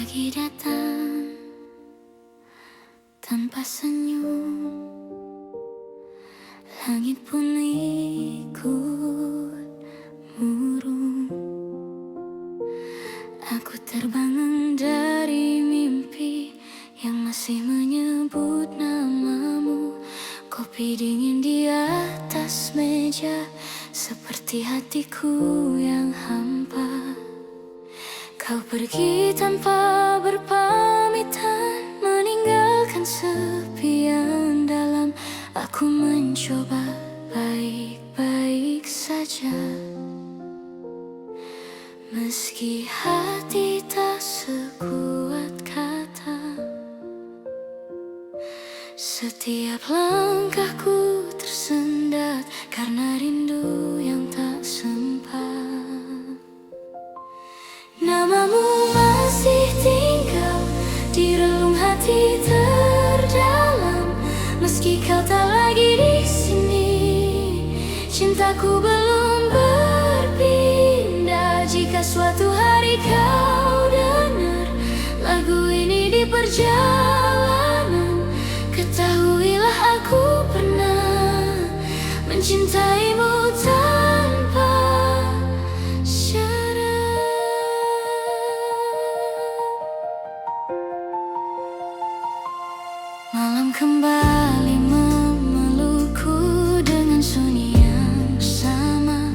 Pagi datang tanpa senyum, langit pun ikut murung. Aku terbangun dari mimpi yang masih menyebut namamu. Kopi dingin di atas meja, seperti hatiku yang hampa. Kau pergi tanpa berpamitan, meninggalkan sepi yang dalam. Aku mencoba baik-baik saja, meski hati tak sekuat kata. Setiap langkahku tersendat karena rindu yang tak sempat. Namamu masih tinggal di relung hati terdalam, meski kau tak lagi di sini. Cintaku belum berpindah. Jika suatu hari kau dengar lagu ini di perjalanan, ketahuilah aku pernah mencintaimu tanpa syarat. Malam kembali memelukku dengan sunyi yang sama.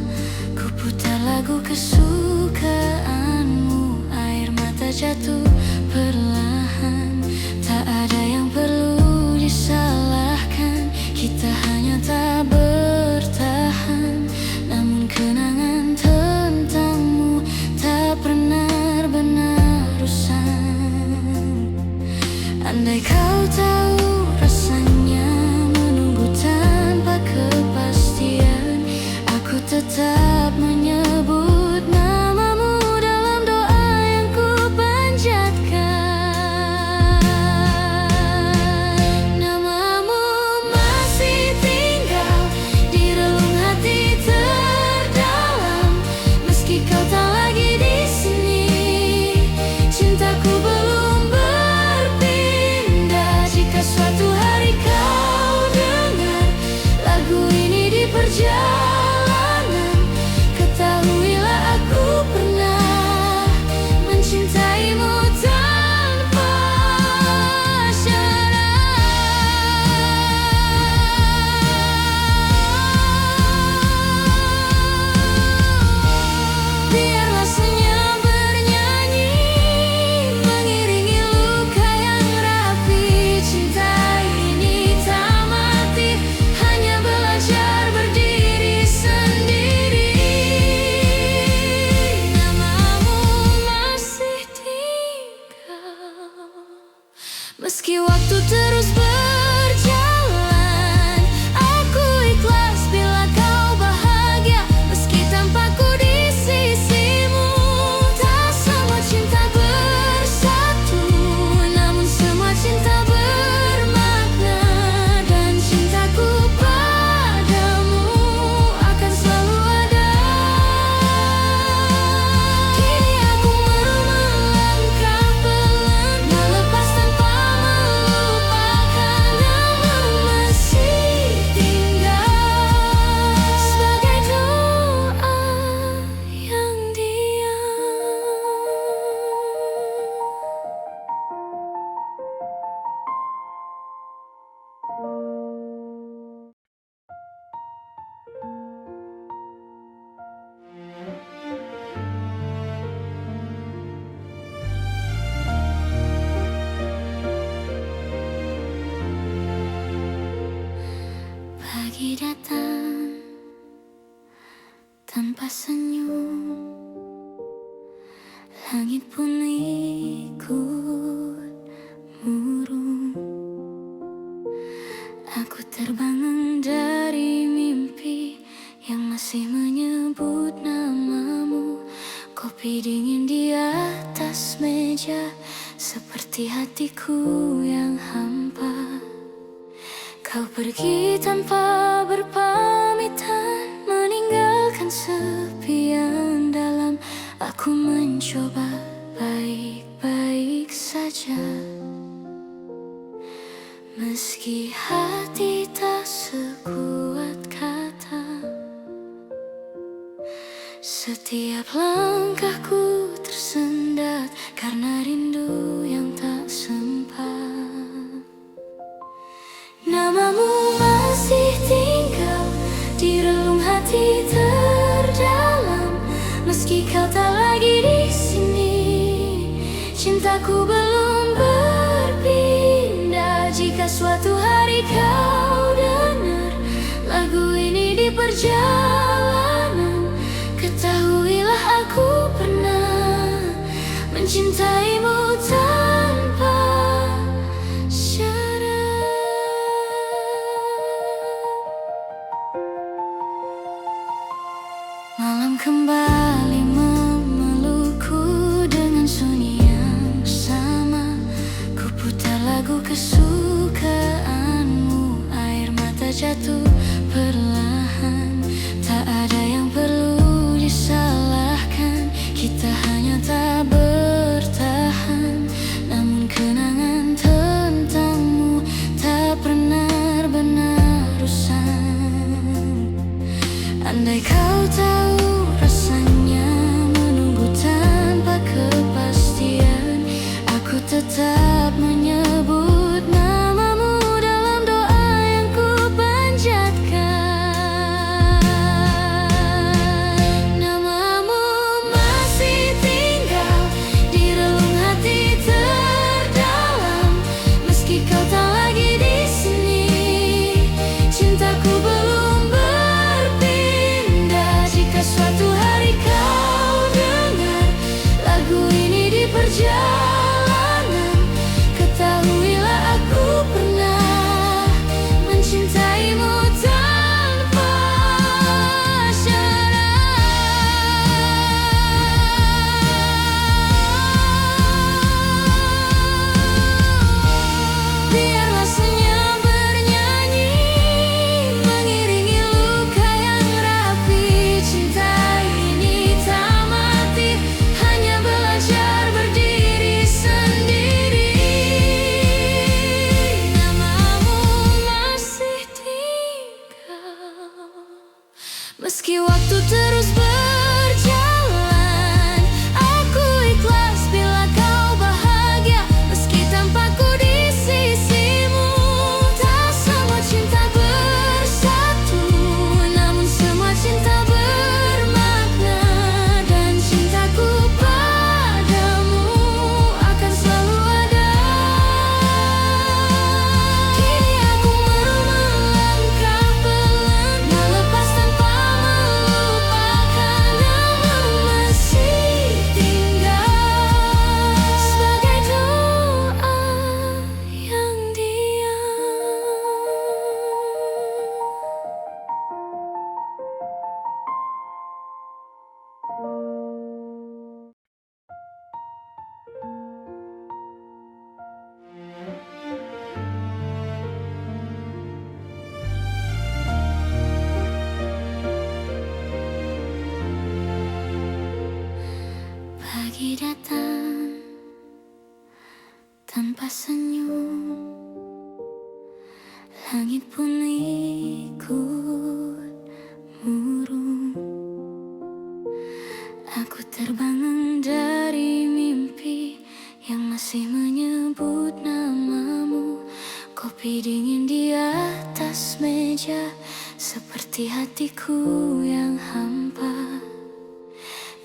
Ku putar lagu kesukaanmu, air mata jatuh perlahan. Tak ada yang perlu disalahkan, kita hanya tak bertahan. Namun kenangan tentangmu tak pernah benar usang. Andai kau tahu rasanya menunggu tanpa kepastian, aku tetap menyebut namamu dalam doa yang ku panjatkan. Namamu masih tinggal di relung hati terdalam, meski kau tak lagi di sini. Cintaku belum berpindah. Jika suatu hari kau dengar lagu ini di perjalanan, ketahuilah aku pernah mencintaimu tanpa syarat. Biarlah senyum bernyanyi, mengiringi luka yang rapi. Cinta ini tak mati, hanya belajar berdiri sendiri. Namamu masih tinggal, meski waktu terus berjalan. Aku ikhlas bila kau bahagia, meski tanpaku di sisimu. Tak semua cinta bersatu, namun semua cinta bermakna. Dan cintaku padamu akan selalu ada. Kini aku melangkah pelan, melepas tanpa melupakan. Namamu masih tinggal sebagai doa yang diam. Pagi datang tanpa senyum, langit pun ikut murung. Aku terbangun dari mimpi yang masih menyebut namamu. Kopi dingin di atas meja, seperti hatiku yang hampa. Kau pergi tanpa berpamitan, meninggalkan sepi yang dalam. Aku mencoba baik-baik saja. Meski hati tak sekuat kata, setiap langkahku tersendat karena rindu yang tak sempat. Namamu masih tinggal di relung hati terdalam. Meski kau tak lagi di sini, cintaku belum berpindah. Jika suatu hari kau dengar lagu ini di perjalanan, ketahuilah aku pernah mencintaimu tanpa syarat. Malam kembali memelukku dengan sunyi yang sama. Ku putar lagu kesukaanmu, air mata jatuh perlahan. Tak ada yang perlu disalahkan, kita hanya tak bertahan. Namun kenangan tentangmu tak pernah benar usang. Andai kau tahu rasanya menunggu tanpa kepastian, aku tetap menyebut namamu dalam doa yang ku panjatkan. Namamu masih tinggal di relung hati terdalam. Meski kau tak lagi di sini, cintaku belum berpindah. Jika suatu hari kau dengar lagu ini di perjalanan, ketahuilah aku pernah mencintaimu tanpa syarat. Biarlah senyum bernyanyi mengiringi luka yang rapi. Cinta ini tak mati, hanya belajar berdiri sendiri. Namamu masih tinggal, meski waktu terus berjalan. Aku ikhlas bila kau bahagia, meski tanpaku di sisimu. Tak semua cinta bersatu, namun semua cinta bermakna. Dan cintaku padamu akan selalu ada. Kini aku melangkah pelan, melepas tanpa melupakan. Namamu masih tinggal sebagai doa yang diam. Pagi datang tanpa senyum, langit pun ikut murung. Aku terbangun dari mimpi yang masih menyebut namamu. Kopi dingin di atas meja, seperti hatiku yang hampa.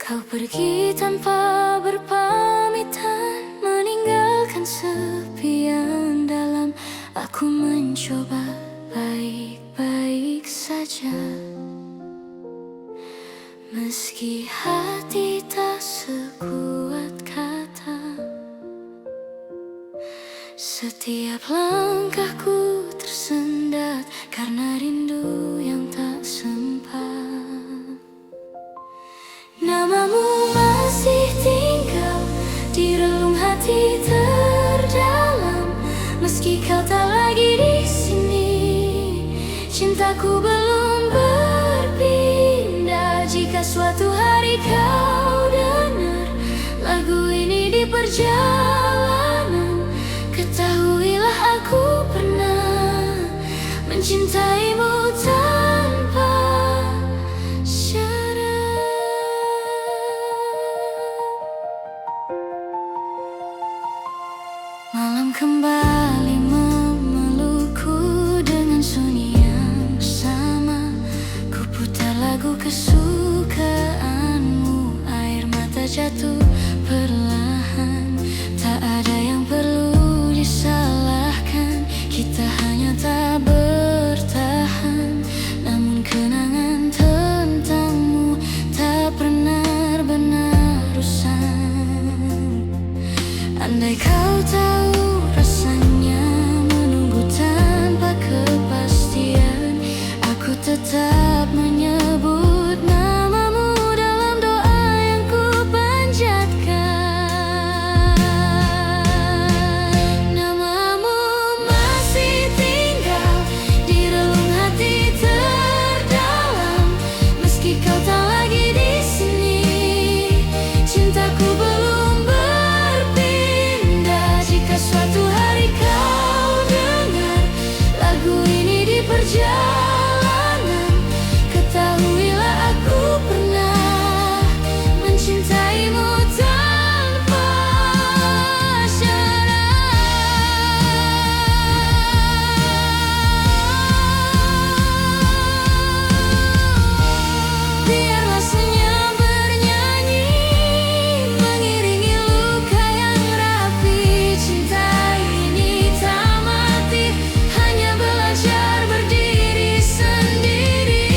Kau pergi tanpa berpamitan, meninggalkan sepi yang dalam. Aku mencoba baik-baik saja, meski hati tak sekuat kata. Setiap langkahku tersendat karena rindu yang tak sempat. Namamu masih tinggal di relung hati terdalam. Meski kau tak lagi di sini, cintaku belum berpindah. Jika suatu hari kau dengar lagu ini di perjalanan, mencintaimu tanpa syarat. Malam kembali memelukku dengan sunyi yang sama. Ku putar lagu kesukaanmu, air mata jatuh perlahan. Tak ada yang perlu disalahkan, kita hanya tak bertahan. Namun kenangan tentangmu tak pernah benar usang. Andai kau tahu rasanya menunggu tanpa kepastian, aku tetap menyebut namamu dalam doa yang ku panjatkan. Namamu masih tinggal di relung hati terdalam, meski kau tak lagi di sini. Cintaku belum berpindah. Jika suatu hari kau dengar lagu ini di perjalanan, ketahuilah aku pernah mencintaimu tanpa syarat. Biarlah senyum bernyanyi mengiringi luka yang rapi. Cinta ini tak mati, hanya belajar berdiri sendiri.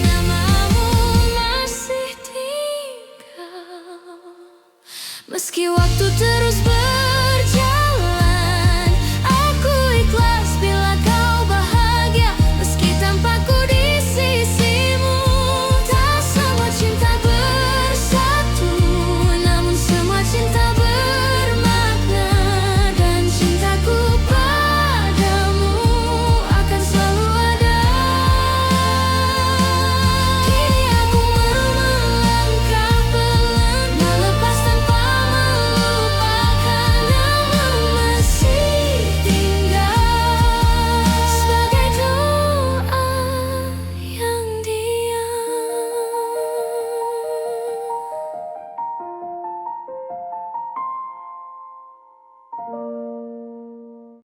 Namamu masih tinggal, meski waktu terus berlalu.